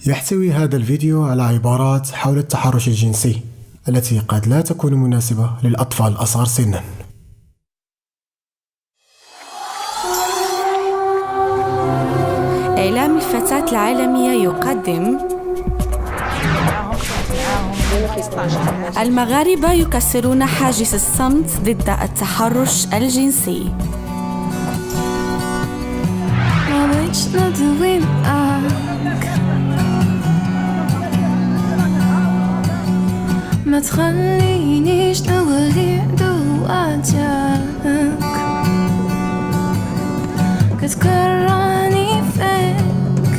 يحتوي هذا الفيديو على عبارات حول التحرش الجنسي التي قد لا تكون مناسبة للأطفال الأصغر سناً. إعلام الفتاة العالمية يقدم المغاربة يكسرون حاجز الصمت ضد التحرش الجنسي. ما تخلينيش نوري دواتك كتكرهني فيك.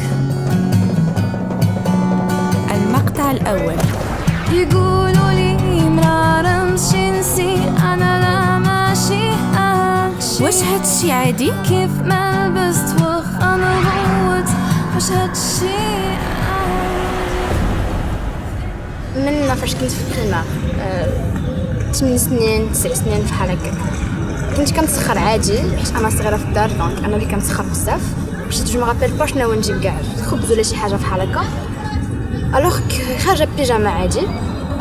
المقطع الأول. يقولوا لي مرارة مش جنسي، أنا لا ماشي واش هادشي عادي؟ كيف ما لبست واخا نغوت واش هادشي من فاش كنت في البريمير 8 سنين 9 سنين بحال هكا كنت كنتسخر عادي حيت انا صغيره في الدار، دونك انا اللي كنتسخر بزاف. مشيت جو مغابيل با شنو نجيب كاع خبز ولا شي حاجه بحال هكا، الوغ خارجه بيجامه عادي،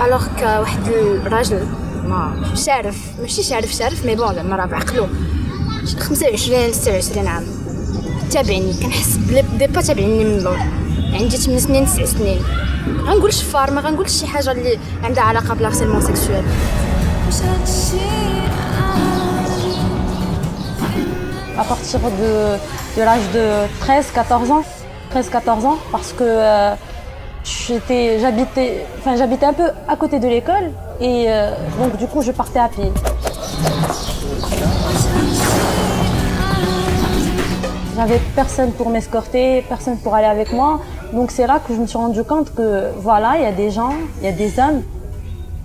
الوغ واحد الراجل ما شارف ماشي شارف مي بون زعما راه بعقلو 25 26 عام تابعني، كنحس بلي با تابعني من اللور. عندي 8 سنين 9 سنين، غنقول شفار ما غنقولش شي حاجه اللي عندها علاقه بالهارسيلمون سيكسويل. À partir de l'âge de 13-14 ans, parce que j'habitais un peu à côté de l'école et donc du coup je partais à pied. J'avais personne pour m'escorter, personne pour aller avec moi, donc c'est là que je me suis rendu compte que voilà, il y a des gens, il y a des hommes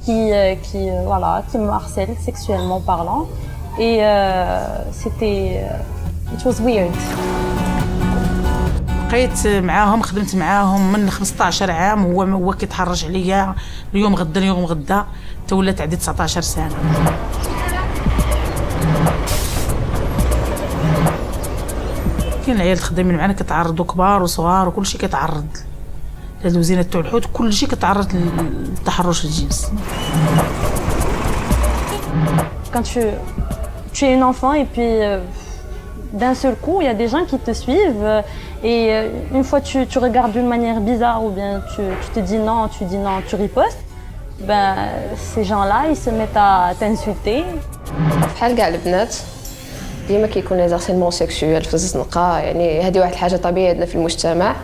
qui me harcèlent sexuellement parlant. Et c'était it was weird. بقيت معاهم، خدمت معاهم من 15 عام، هو كيتحرج عليا اليوم غدا حتى ولات عندي 19 سنه. كاين العيال خدامين معنا كيتعرضوا كبار وصغار وكلشي كيتعرض، هاد الوزينه تاع الحوت كلشي كيتعرض للتحرش الجنسي. Quand tu es une enfant et puis d'un seul coup, il y a des gens qui te suivent et une fois tu regardes d'une manière bizarre ou bien tu te dis non, tu ripostes, ben ces gens-là, ils se mettent à t'insulter. بحال كاع البنات ديما كيكون لي زارسيلمون سيكسويل في الزنقه، يعني هذه واحد الحاجه طبيعيه عندنا في المجتمع.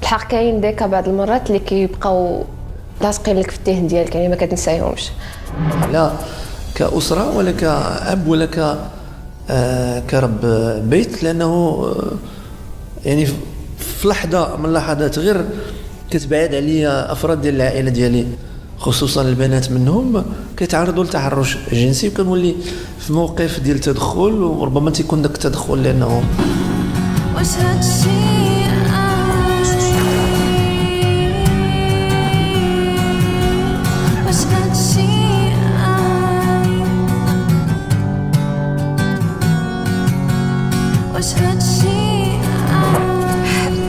الحق كاين ديكا بعض المرات اللي كيبقاو لاصقين لك في الذهن ديالك، يعني ما كتنسايهمش. لا كأسرة ولا كأب ولا كرب بيت، لأنه يعني في لحظة من اللحظات غير كتبعد عليا أفراد ديال العائلة ديالي خصوصا البنات منهم كيتعرضوا لتحرش جنسي، وكنولي في موقف ديال تدخل، وربما تيكون داك التدخل لأنه واش هادشي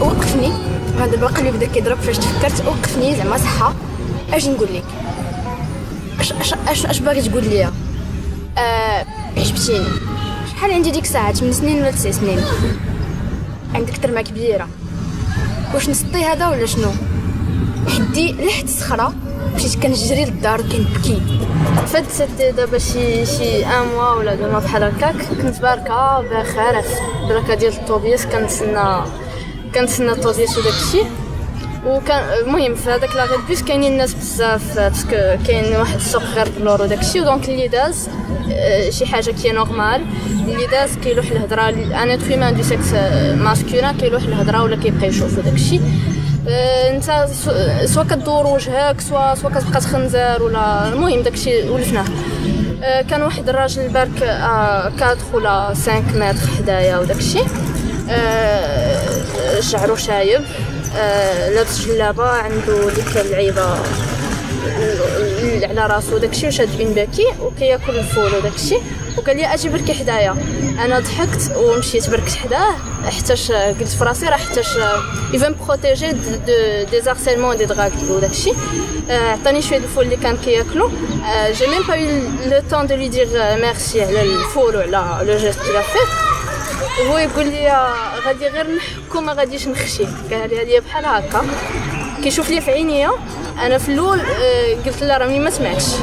وقفني هذا الباقي اللي بدا كيضرب فاش تفكرت. وقفني زعما صحه، اش نقول لك، اش باغي تقول لي؟ عجبتيني. شحال عندي ديك الساعه 8 سنين ولا 9 سنين، عندك ترمه كبيره، واش نسطي هذا ولا شنو؟ حدي لحت الصخره، مشيت كنجري للدار كنبكي. فدت دابا شي ان موا ولا 2 موا بحال هكاك، كنت باركه بخير في البركه ديال الطوبيس، كنتسنى الطوبيس وداكشي. وكان المهم في هذاك لا غير بيس كاينين الناس بزاف، باسكو كاين واحد السوق غير بلور وداكشي، دونك اللي داز شي حاجه كي نورمال، اللي داز كيلوح الهضره ان اتر هيومان دو سيكس ماسكولين، كيلوح الهضره ولا كيبقى يشوف وداكشي. انت سوا كدور وجهك سوا كتبقى تخنزر ولا المهم داكشي ولفناه. كان واحد الراجل بارك 4 ولا 5 متر حدايا وداكشي، شعرو شايب، لابس جلابه، عنده ديك العيبه على راسو داكشي، وشاد اون باكي وكياكل الفول وداكشي. وقال لي اجي بركي حدايا. انا ضحكت ومشيت بركت حداه حتىش قلت في راسي راه حتىش يفهم بروتيجي دي زارسيلمون دي دراغ وداكشي. عطاني شويه الفول اللي كان كياكلو. جي ميم با يو لو طون دو لي دير ميرسي على الفول وعلى لو جيست كي فيت. هو يقول لي غادي غير نحكو ما غاديش نخشي. قال لي بحال هكا كيشوف لي في عينيا. انا في الاول قلت له راني ما سمعتش.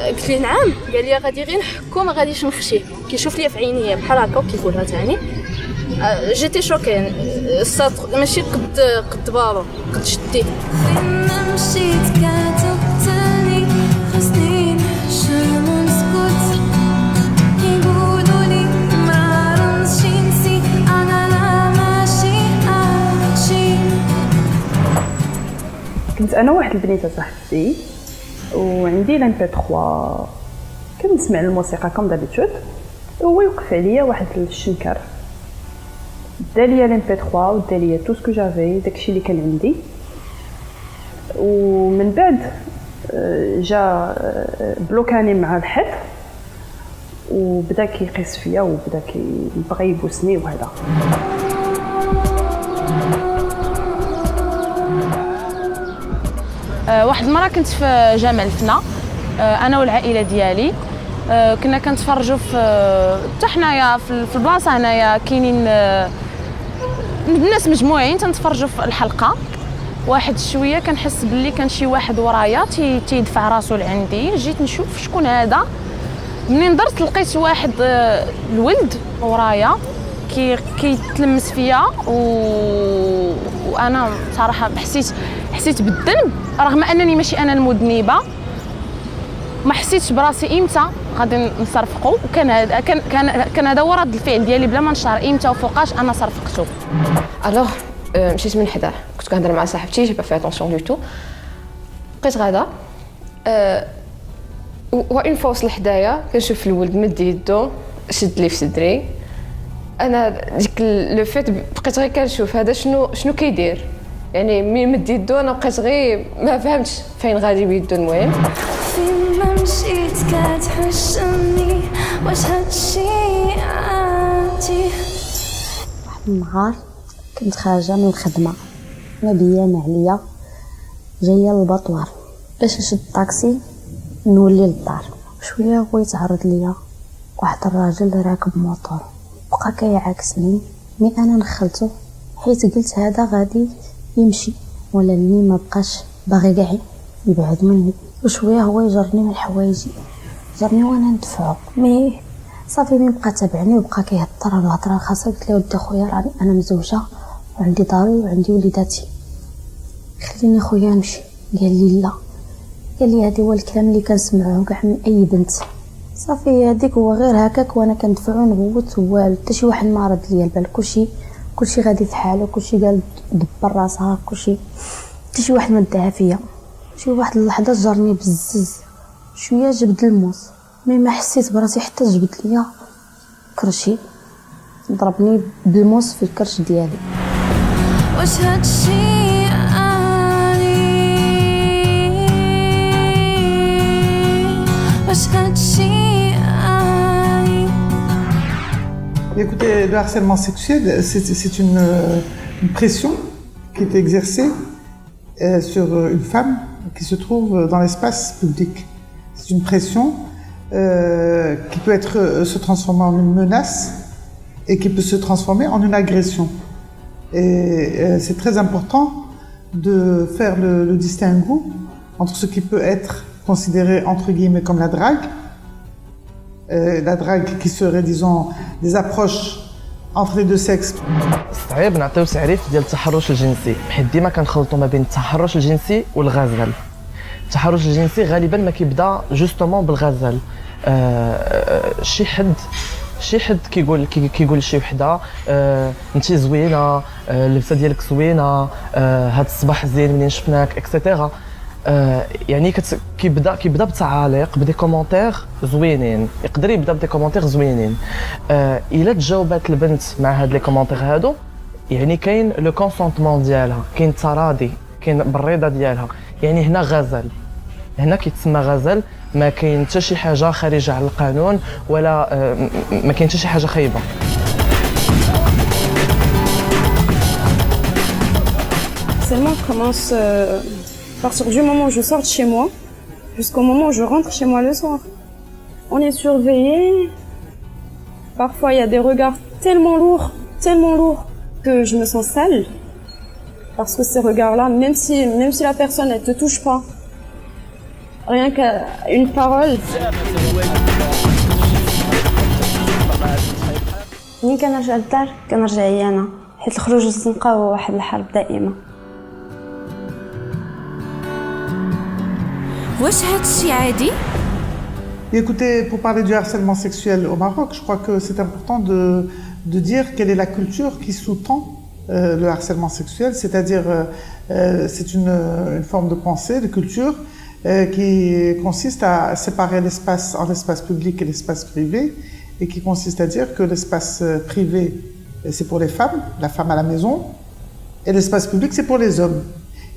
قلت لي نعم. قال لي غادي غير نحكو ما غاديش نخشي. كيشوف لي في عينيا بحال هكا وكيقولها ثاني. جيتي شوكين السطر ماشي قد بابا قد شدي. فين ما مشيت كتقتلني خصني نحشم ونسكت يقولوا لي ما رمزش نسيت انا لا ماشي هادشي. كنت انا واحد البنيته صاحبتي وعندي لام بي 3 كنسمع الموسيقى كوم دابيتود. هو يوقف عليا واحد الشنكر داليا لام بي 3 وداليا تو سكو جافي داكشي اللي كان عندي. ومن بعد جا بلوكاني مع الحيط وبدا كيقيس فيا وبدا كيبغي يبوسني وهذا. واحد المره كنت في جمال الفنا انا والعائله ديالي. كنا كنتفرجوا في حتى حنايا في البلاصه هنايا كاينين الناس مجموعين تنتفرجوا في الحلقه. واحد شويه كنحس باللي كان شي واحد ورايا تيدفع راسو لعندي. جيت نشوف شكون هذا. منين درت لقيت واحد الولد ورايا كيتلمس فيا وانا صراحه حسيت بالذنب رغم انني ماشي انا المذنبه. ما حسيتش براسي امتى غادي نصرفقوا. وكان هذا كان هذا هو رد الفعل ديالي بلا ما نشعر امتى وفوقاش انا صرفقته. الوغ مشيت من حداه كنت كنهضر مع صاحبتي جي با في اتونسيون دو تو. بقيت غادا وإن فوصل حدايا كنشوف الولد مد يدو شد لي في صدري. انا ديك لو فيت بقيت غير كنشوف هذا شنو كيدير. يعني ملي مد يدو انا بقيت غير ما فهمتش فين غادي بيدو. المهم فين ما مشيت كتحشمني واش هادشي عادي. واحد النهار كنت خارجه من الخدمه ما بيا ما عليا جايه للبطوار باش نشد الطاكسي نولي للدار. شويه هو يتعرض ليا واحد الراجل راكب موطور بقى كيعاكسني. مي انا نخلته حيت قلت هذا غادي يمشي ولا اللي ما بقاش باغي كاع يبعد مني. وشويه هو يجرني من حوايجي جرني وانا ندفعو. مي صافي مين بقى تابعني وبقى كيهضر الهضره الخاصه. قلت له ودي خويا راني انا مزوجه وعندي داري وعندي وليداتي خليني خويا نمشي. قال لي لا. قال لي هذا هو الكلام اللي كنسمعوه كاع من اي بنت. صافي هذيك هو غير هكاك وانا كندفعو نغوت والو حتى شي واحد ما رد ليا البال. كلشي غادي في حاله كلشي قال دبر راسها كلشي حتى شي واحد ما داها فيا. شي واحد اللحظه جرني بزز شويه جبد الموس مي ما حسيت براسي حتى جبد ليا كرشي ضربني بالموس في الكرش ديالي. واش هادشي عادي واش هادشي عادي. Écoutez, le harcèlement sexuel, c'est une pression qui est exercée sur une femme qui se trouve dans l'espace public. C'est une pression qui peut se transformer en une menace et qui peut se transformer en une agression. Et c'est très important de faire le distinguo entre ce qui peut être considéré entre guillemets comme la drague qui serait disons des approches entre les deux sexes. صعيب نعطيو تعريف ديال التحرش الجنسي حيت ديما كنخلطوا ما بين التحرش الجنسي والغزل. التحرش الجنسي غالبا ما كيبدا جوستومون بالغزل. شي حد كيقول لشي وحده انت زوينه اللبسه ديالك زوينه هاد الصباح زين منين شفناك اكسيتيرا. يعني كيبدا بتعاليق بدي كومونتير زوينين. يقدر يبدا بدي كومونتير زوينين. الا تجاوبات البنت مع هاد لي كومونتير هادو يعني كاين لو كونسونطمون ديالها كاين التراضي كاين بالرضا ديالها. يعني هنا غزل هنا كيتسمى غزل ما كاين حتى شي حاجه خارجه على القانون ولا ما كاين حتى شي حاجه خايبه. Seulement commence à partir du moment où je sors de chez moi jusqu'au moment où je rentre chez moi le soir. On est surveillé. Parfois il y a des regards tellement lourds que je me sens sale. Parce que ces regards-là, même si la personne elle te touche pas, rien qu'une parole. ملي كنرجع للدار كنرجع عيانة حيت الخروج للزنقة هو واحد الحرب دائمة. واش هادشي عادي؟ Écoutez, pour parler du harcèlement sexuel au Maroc, je crois que c'est important de dire quelle est la culture qui sous-tend le harcèlement sexuel, c'est-à-dire c'est une forme de pensée, de culture qui consiste à séparer l'espace en l'espace public et l'espace privé, et qui consiste à dire que l'espace privé c'est pour les femmes, la femme à la maison, et l'espace public c'est pour les hommes.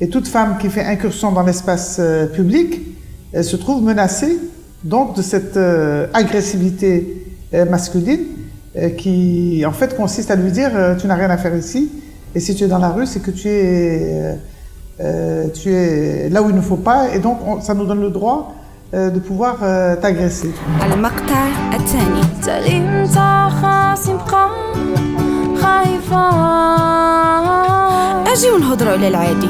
Et toute femme qui fait incursion dans l'espace public, elle se trouve menacée donc de cette agressivité masculine qui en fait consiste à lui dire tu n'as rien à faire ici, et si tu es dans la rue c'est que tu es là où il ne faut pas, et donc ça nous donne le droit de pouvoir t'agresser. المقطع الثاني. اجي ونهضروا على العادي.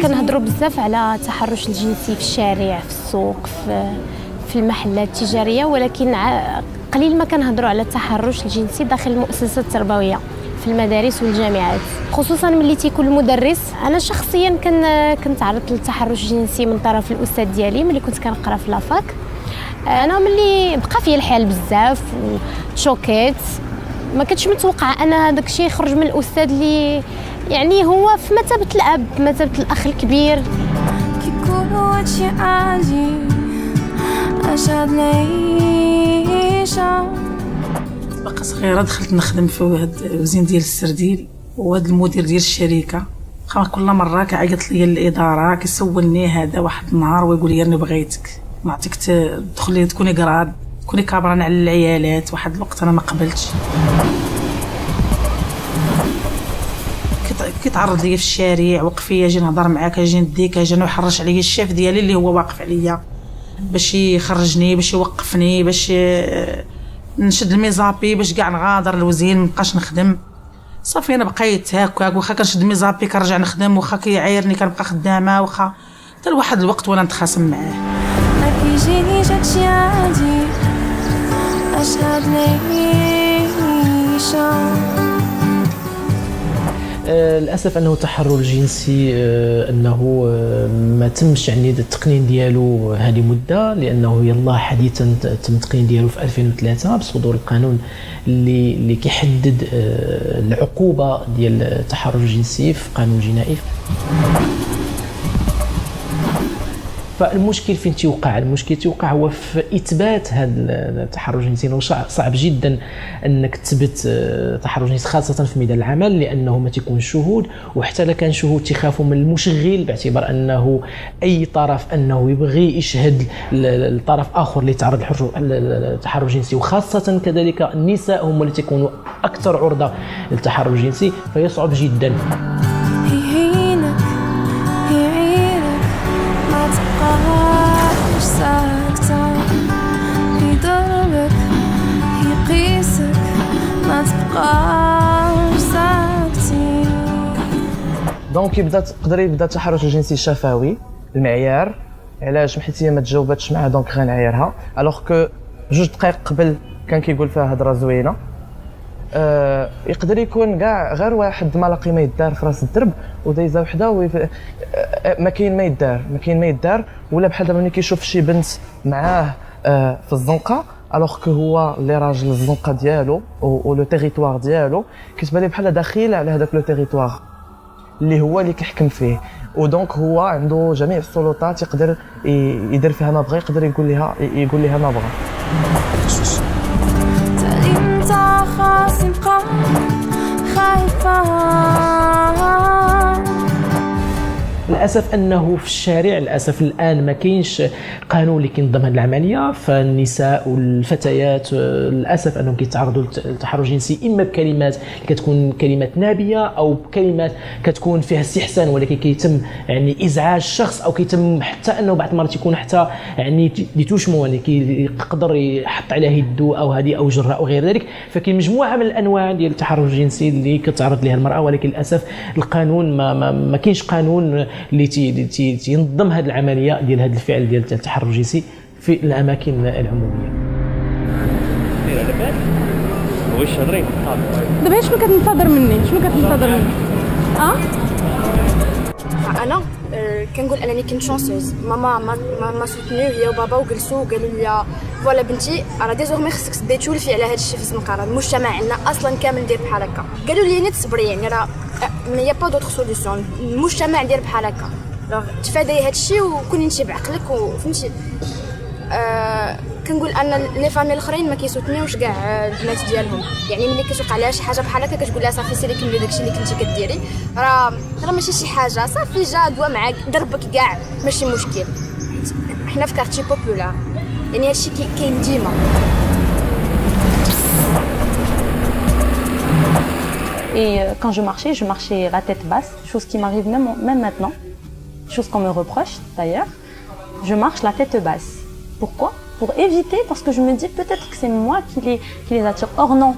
كنهضروا بزاف على التحرش الجنسي في الشارع، في السوق، في المحلات التجاريه، ولكن قليل ما كنهضروا على التحرش الجنسي داخل المؤسسات التربويه في المدارس والجامعات، خصوصا ملي تيكون المدرس. انا شخصيا كنت عرضت للتحرش الجنسي من طرف الاستاذ ديالي ملي كنت كنقرا في لافاك. انا ملي بقى فيا الحال بزاف وتشوكيت، ما كنتش متوقعه انا هذاك الشيء يخرج من الاستاذ اللي يعني هو في مثابه الاب، مثابه الاخ الكبير. باقا صغيره دخلت نخدم في واحد وزين ديال السرديل، وهذا المدير ديال الشركه كل مره كيعيط ليا الاداره كيسولني هذا واحد النهار ويقول لي انا بغيتك نعطيك تدخلي تكوني قراد تكوني كابران على العيالات. واحد الوقت انا ما قبلتش، كيتعرض ليا في الشارع، وقف ليا اجي نهضر معاك اجي نديك اجي نحرش عليا الشاف ديالي اللي هو واقف عليا باش يخرجني باش يوقفني باش نشد الميزابي باش كاع نغادر الوزين مابقاش نخدم. صافي انا بقيت هكاك، واخا كنشد الميزابي كنرجع نخدم، واخا كيعايرني كنبقى خدامه، واخا حتى لواحد الوقت وانا نتخاصم معاه. ما كيجيني جاكشي عادي اشهد ليشا. للاسف انه التحرر الجنسي انه ما تمش يعني التقنين ديالو هذه مده، لانه يلا حديثا تم التقنين ديالو في 2003 بصدور القانون اللي كيحدد العقوبه ديال التحرر الجنسي في القانون الجنائي. فالمشكل فين تيوقع؟ المشكل تيوقع هو في اثبات هذا التحرش الجنسي. صعب جدا انك تثبت تحرش جنسي خاصه في ميدان العمل، لانه ما تيكون شهود، وحتى الا كان شهود تيخافوا من المشغل باعتبار انه اي طرف انه يبغي يشهد الطرف اخر اللي تعرض للتحرش الجنسي، وخاصه كذلك النساء هم اللي تيكونوا اكثر عرضه للتحرش الجنسي، فيصعب جدا. ساكتة يضربك يقيسك ما تبقاش ساكتين. دونك يقدر يبدا التحرش الجنسي الشفوي المعيار. علاش؟ حيت هي ما تجاوباتش معاه دونك غنعايرها، الوغ كو جوج دقائق قبل كان كيقول فيها هضره زوينه. يقدر يكون كاع غير واحد ملاقي ما يدار في راس الدرب ودايزه وحده ما كاين ما يدار، ولا بحال دابا ملي كيشوف شي بنت معاه في الزنقه الوغ كو هو اللي راجل الزنقه ديالو و لو تيريتوار ديالو، كتبان لي بحال داخل على هذاك لو تيريتوار اللي هو اللي كيحكم فيه، ودونك هو عنده جميع السلطات، يقدر يدير فيها ما بغى، يقدر يقول لها ما بغى. خايفة. للاسف انه في الشارع للاسف الان ما كاينش قانون اللي كينظم هذه العمليه، فالنساء والفتيات للاسف انهم كيتعرضوا للتحرش الجنسي اما بكلمات كتكون كلمات نابيه او بكلمات كتكون فيها استحسان ولكن كيتم يعني ازعاج الشخص، او كيتم حتى انه بعض المرات يكون حتى يعني لتوشمو يعني كيقدر يحط عليها يدو او هذه او جرها او غير ذلك. فكاين مجموعه من الانواع ديال التحرش الجنسي اللي كتعرض لها المراه، ولكن للاسف القانون ما كاينش قانون اللي تينظم هذه العمليه ديال هذا الفعل ديال التحرش الجنسي في الاماكن العموميه. واش هضري دابا شنو كتنتظر مني؟ انا كنقول انني كنت شونسوز. ماما ما سوتنيو هي وبابا وجلسوا وقالوا لي فوالا بنتي راه ديزورمي خصك تبداي تولفي على هذا الشيء في الزنقه، راه المجتمع عندنا اصلا كامل داير بحال هكا. قالوا لي ني تصبري يعني راه ما يا با دوطخ سوليسيون، المجتمع داير بحال هكا، راه تفاداي هذا الشيء وكوني انت بعقلك وفهمتي. كنقول ان لي فامي الاخرين ما كيسوتنيوش كاع البنات ديالهم، يعني ملي كتوقع لها شي حاجه بحال هكا كتقول لها صافي سيري كملي داكشي اللي كنتي كديري، راه ماشي شي حاجه صافي جا دوا معاك ضربك كاع ماشي مشكل. حنا في كارتي بوبولار يعني هادشي كاين ديما. Et quand je marchais la tête basse, chose qui m'arrive même maintenant, chose qu'on me reproche d'ailleurs. Je marche la tête basse. Pourquoi? Pour éviter, parce que je me dis peut-être que c'est moi qui les attire. Or non,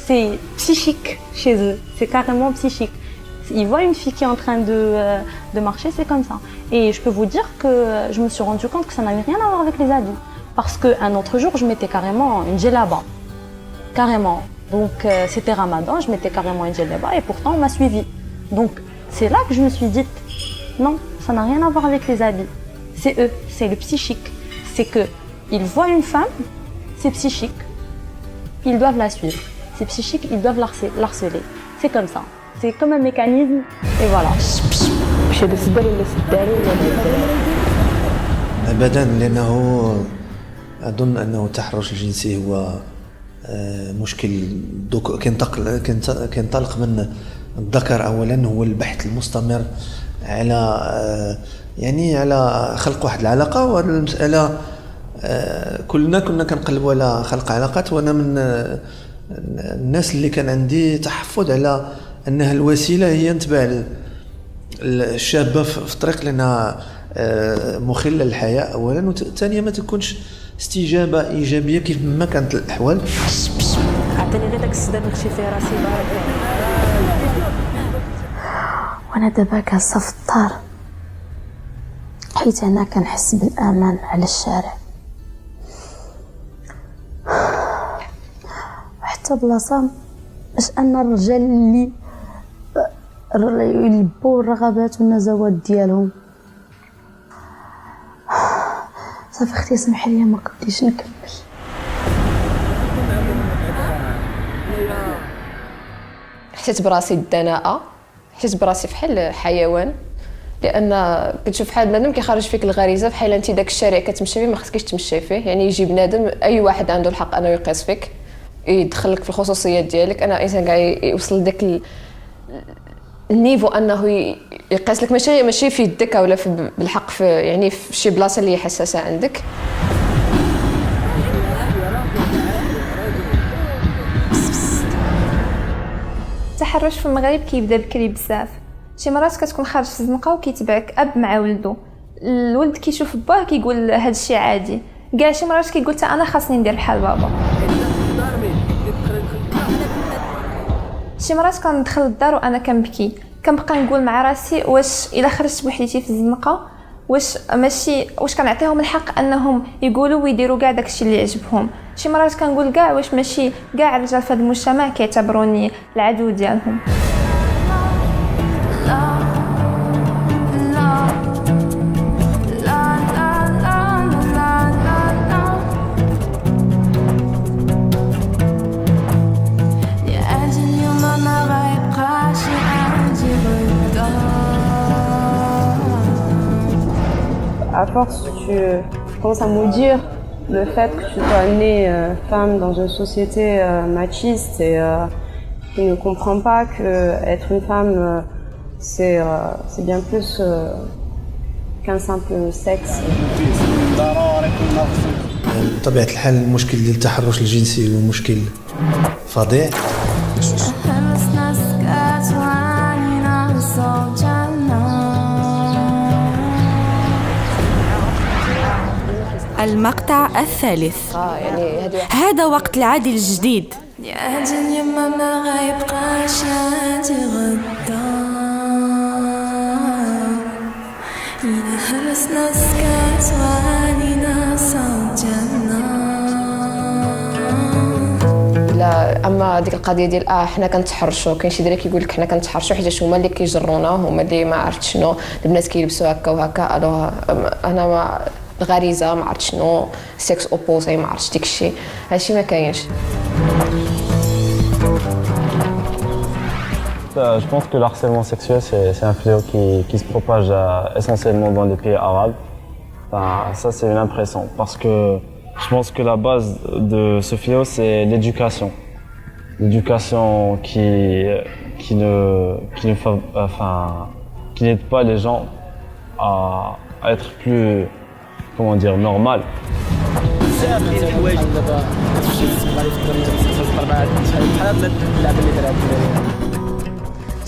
c'est psychique chez eux, c'est carrément psychique. Ils voient une fille qui est en train de marcher, c'est comme ça. Et je peux vous dire que je me suis rendu compte que ça n'avait rien à voir avec les habits. Parce qu'un autre jour, je mettais carrément une djellaba. Carrément. Donc c'était Ramadan, je mettais carrément une djellaba et pourtant on m'a suivi. Donc c'est là que je me suis dit, non, ça n'a rien à voir avec les habits. C'est eux, c'est le psychique. C'est qu'ils voient une femme, c'est psychique. Ils doivent la suivre. C'est psychique, ils doivent l'harceler. C'est comme ça. C'est comme un mécanisme et voilà. ابدا، لانه اظن انه التحرش الجنسي هو مشكل كينطلق من الذكر اولا، هو البحث المستمر على يعني على خلق واحد العلاقه. وهذه المساله كلنا كنا كنقلبوا على خلق علاقات، وانا من الناس اللي كان عندي تحفظ على انها الوسيله هي نتبع الشابه في الطريق لانها مخله للحياه اولا، وثانيا ما تكونش استجابه ايجابيه كيف ما كانت الاحوال. عطيني غير داك الصدى نخشي فيه راسي بارك. وانا دابا جالسه في الدار حيت انا كنحس بالامان على الشارع، حتى بلاصه باش ان الرجال اللي يلبوا الرغبات والنزوات ديالهم. صافي اختي اسمحي لي ما قديش نكمل. حسيت براسي الدناءة، حسيت براسي بحال حيوان، لان كتشوف بحال بنادم كيخرج فيك الغريزه بحال انت داك الشارع كتمشي فيه ما خصكيش تمشي فيه. يعني يجي بنادم اي واحد عنده الحق انه يقيس فيك، يدخلك في الخصوصيات ديالك. انا انسان كاع يوصل لداك النيفو انه يقيس لك ماشي في يدك ولا بالحق في يعني في شي بلاصه اللي حساسه عندك. التحرش في المغرب كيبدا بكري بزاف. شي مرات كتكون خارج في الزنقه وكيتبعك اب مع ولده، الولد كيشوف باه كيقول هذا الشيء عادي، كاع شي مرات كيقول حتى انا خاصني ندير بحال بابا. شي مرات كندخل للدار وانا كنبكي، كنبقى نقول مع راسي واش الا خرجت بوحديتي في الزنقه واش كنعطيهم الحق انهم يقولوا ويديروا كاع داكشي اللي يعجبهم. شي مرات كنقول كاع واش ماشي كاع الرجال في هذا المجتمع كيعتبروني العدو ديالهم. À force, tu commences à maudire le fait que tu sois née femme dans une société machiste qui ne comprend pas que être une femme c'est bien plus qu'un simple sexe. بطبيعة الحال المشكل ديال التحرش الجنسي هو مشكل فظيع. المقطع الثالث. هذا وقت العادل الجديد. يا دنيا ما غيبقاش عادي غدا إلا هرسنا سكات وعلينا صوت جنة. لا اما ديك القضيه ديال حنا كنتحرشوا، كاين شي دراري كيقول لك حنا كنتحرشوا حيت هما اللي كيجرونا، هما اللي ما عرفت شنو البنات كيلبسوا هكا وهكا. الوغ انا ما غريزه ما عرفت شنو سكس اوبوزي ما عرفتش داكشي، هادشي ما كاينش. Je pense que le harcèlement sexuel, c'est un fléau qui se propage essentiellement dans les pays arabes. Enfin, ça, c'est une impression. Parce que je pense que la base de ce fléau, c'est l'éducation. L'éducation qui n'aide pas les gens à être plus, comment dire, normal.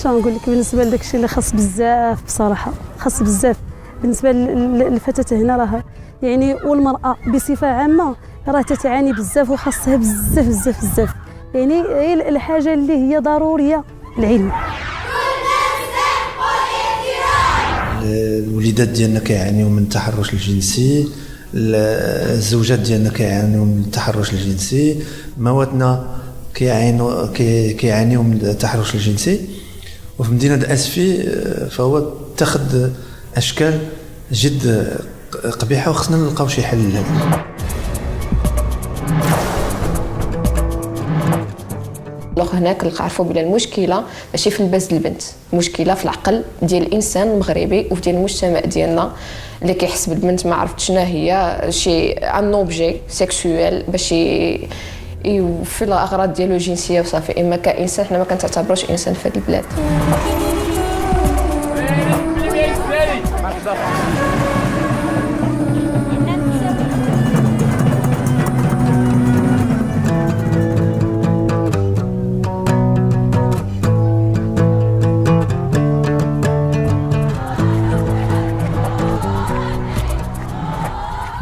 شنو نقول لك بالنسبه لداك الشيء اللي خاص بزاف بصراحه، خاص بزاف بالنسبه للفتاه هنا راه يعني، والمراه بصفه عامه راه تتعاني بزاف وخاصها بزاف بزاف بزاف. يعني هي الحاجه اللي هي ضروريه العلم. الوليدات ديالنا كيعانيو من التحرش الجنسي، الزوجات ديالنا كيعانيو من التحرش الجنسي، مواتنا كيعانيو من التحرش الجنسي. وفي مدينة أسفي فهو اتخذ أشكال جد قبيحة وخصنا نلقاو شي حل لهذا. هناك نعرفوا بلا المشكله ماشي في لباس البنت، المشكله في العقل ديال الانسان المغربي وديال المجتمع ديالنا اللي كيحس بالبنت ما عرفت شنو هي، شي ان اوبجي سيكسويل باش يوفي الاغراض ديالو الجنسيه وصافي. اما كانسان حنا ما كنعتبروش انسان في هذه البلاد.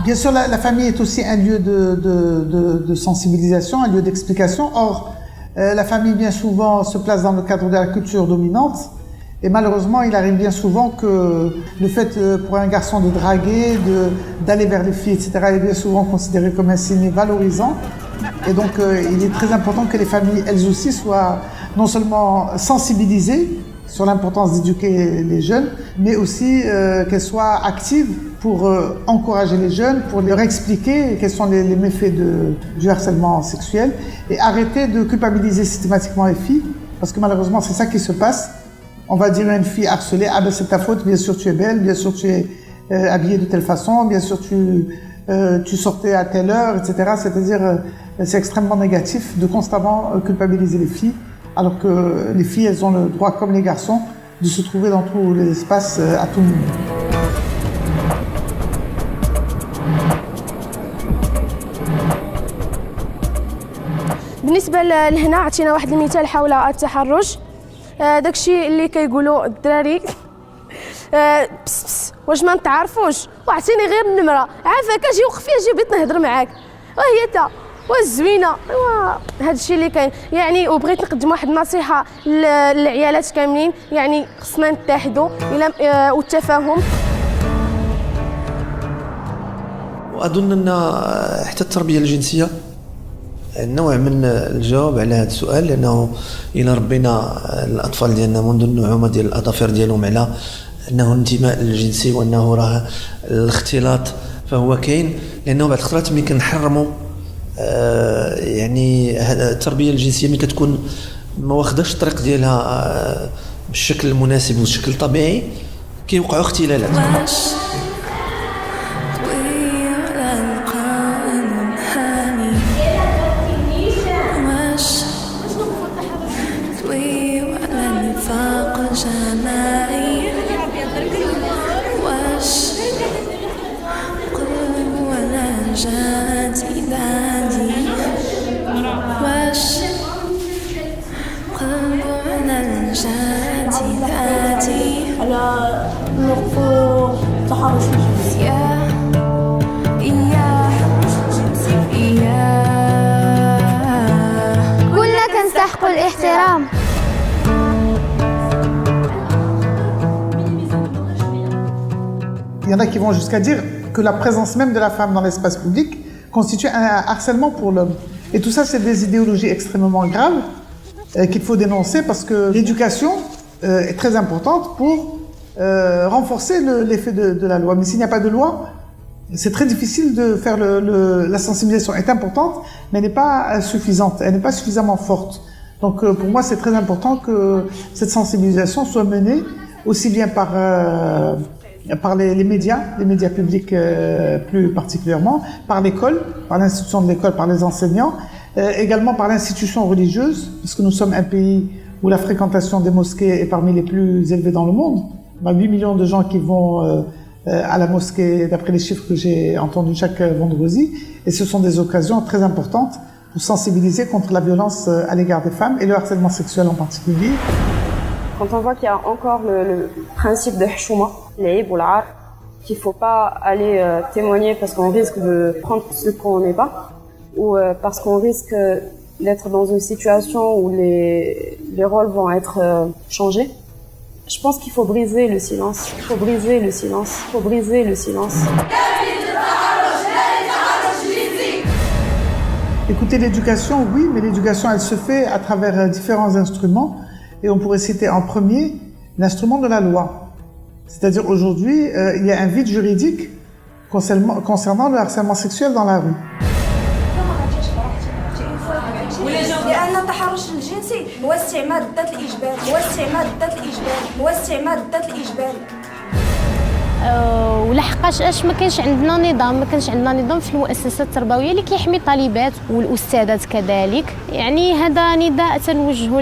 Bien sûr, la famille est aussi un lieu de sensibilisation, un lieu d'explication. Or, la famille bien souvent se place dans le cadre de la culture dominante. Et malheureusement, il arrive bien souvent que le fait pour un garçon de draguer, d'aller vers les filles, etc., est bien souvent considéré comme un signe valorisant. Et donc, il est très important que les familles, elles aussi, soient non seulement sensibilisées sur l'importance d'éduquer les jeunes, mais aussi qu'elles soient actives pour encourager les jeunes, pour leur expliquer quels sont les méfaits du harcèlement sexuel et arrêter de culpabiliser systématiquement les filles, parce que malheureusement c'est ça qui se passe. On va dire à une fille harcelée, ah ben c'est ta faute, bien sûr tu es belle, bien sûr tu es habillée de telle façon, bien sûr tu sortais à telle heure, etc. C'est-à-dire c'est extrêmement négatif de constamment culpabiliser les filles, alors que les filles elles ont le droit comme les garçons de se trouver dans tous les espaces à tout moment. بالنسبه لهنا عطينا واحد المثال حول التحرش. داكشي اللي كيقولوا الدراري بس بس واش ما نتعرفوش وعطيني غير النمره عافاك اجي وقفي اجي بغيت نهضر معاك وهي تا والزوينه. هذا الشيء اللي كاين يعني. وبغيت نقدم واحد النصيحه للعيالات كاملين، يعني خصنا نتحدوا والتفاهم. واظن ان حتى التربيه الجنسيه نوع من الجواب على هذا السؤال، لانه الى ربينا الاطفال ديالنا منذ النعومه ديال الاظافر ديالهم على انه الانتماء الجنسي وانه راه الاختلاط فهو كاين، لانه بعض الخطرات ملي كنحرموا يعني التربيه الجنسيه ملي كتكون ما واخداش الطريق ديالها بالشكل المناسب والشكل الطبيعي كيوقعوا اختلالات. الاحترام. Il y en a qui vont jusqu'à dire que la présence même de la femme dans l'espace public constitue un harcèlement pour l'homme. Et tout ça, c'est des idéologies extrêmement graves qu'il faut dénoncer parce que l'éducation est très importante pour renforcer l'effet de la loi. Mais s'il n'y a pas de loi, c'est très difficile de faire la sensibilisation est importante, mais elle n'est pas suffisante, elle n'est pas suffisamment forte. Donc pour moi, c'est très important que cette sensibilisation soit menée aussi bien par les médias publics plus particulièrement, par l'école, par l'institution de l'école, par les enseignants, également par l'institution religieuse, parce que nous sommes un pays où la fréquentation des mosquées est parmi les plus élevées dans le monde. On a 8 millions de gens qui vont à la mosquée, d'après les chiffres que j'ai entendus chaque vendredi, et ce sont des occasions très importantes pour sensibiliser contre la violence à l'égard des femmes et le harcèlement sexuel en particulier. Quand on voit qu'il y a encore le principe de hchouma, l'Aïb ou l'Ar, qu'il ne faut pas aller témoigner parce qu'on risque de prendre ce qu'on n'est pas, ou parce qu'on risque d'être dans une situation où les rôles vont être changés. Je pense qu'il faut briser le silence. Il faut briser le silence. Il faut briser le silence. Écoutez, l'éducation, oui, mais l'éducation, elle se fait à travers différents instruments. Et on pourrait citer en premier l'instrument de la loi. C'est-à-dire aujourd'hui, il y a un vide juridique concernant le harcèlement sexuel dans la rue. لأن التحرش الجنسي هو استعمال الذات الإجباري ولحقاش ما كانش عندنا نظام في المؤسسات التربويه اللي كيحمي الطالبات والاستاذات كذلك. يعني هذا نداء تنوجهه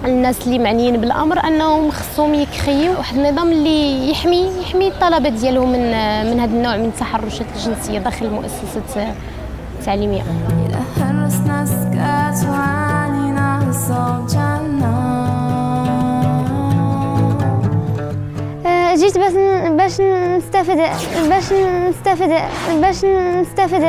للناس اللي معنيين بالامر انهم خصهم يكريو واحد النظام اللي يحمي الطلبات ديالهم من هذا النوع من التحرشات الجنسيه داخل المؤسسات التعليميه. جيت باش نستفد.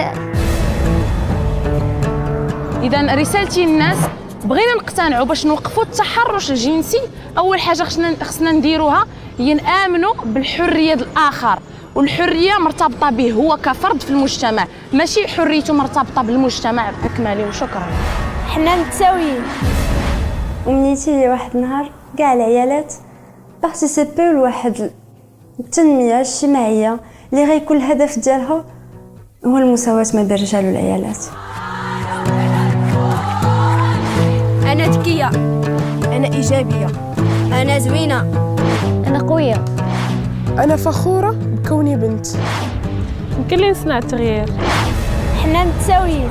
اذا رسالتي للناس بغينا نقتنعوا باش نوقفوا التحرش الجنسي. اول حاجه خصنا نديروها هي نامنوا بالحريه الاخر، والحريه مرتبطه به هو كفرد في المجتمع، ماشي حريته مرتبطه بالمجتمع بكمله. وشكرا. حنا متساويين. ومنيتي لي واحد النهار كاع العيالات بارتيسيبيو لواحد التنميه اجتماعيه اللي غيكون الهدف ديالها هو المساواه ما بين الرجال والعيالات. انا ذكيه، انا ايجابيه، انا زوينه، انا قويه، انا فخوره بكوني بنت. يمكن لي نصنع التغيير. حنا متساويين.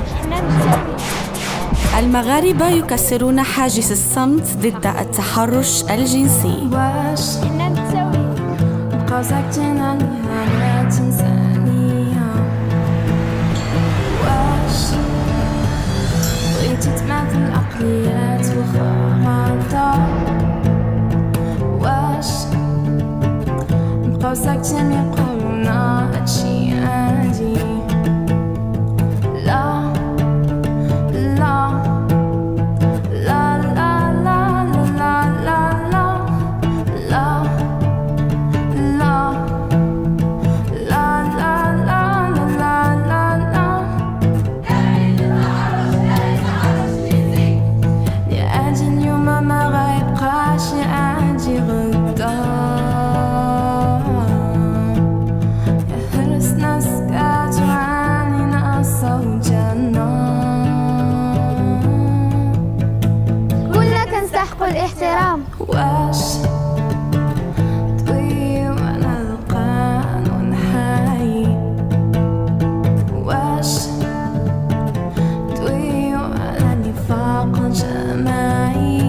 المغاربة يكسرون حاجز الصمت ضد التحرش الجنسي. حنا متساويين. بقاو ساكتين عليها لا تنسانيها. واش بغيتي تماثل العقليات وخاطر؟ واش بقاو ساكتين يقولونا هادشي عادي؟ لا الاحترام. واش طوي وانا القانون حي؟ واش طوي وانا النفاق الجماعي؟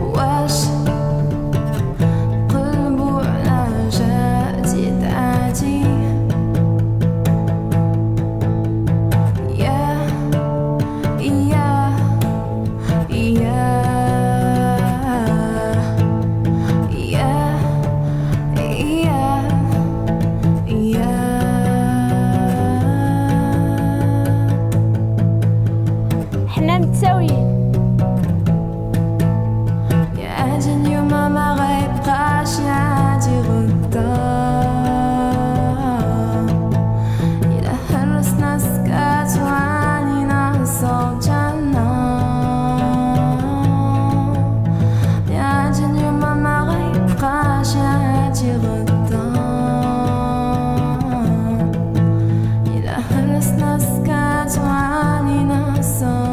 واش قلبو على جديد عادي؟ Las 4 anni nascono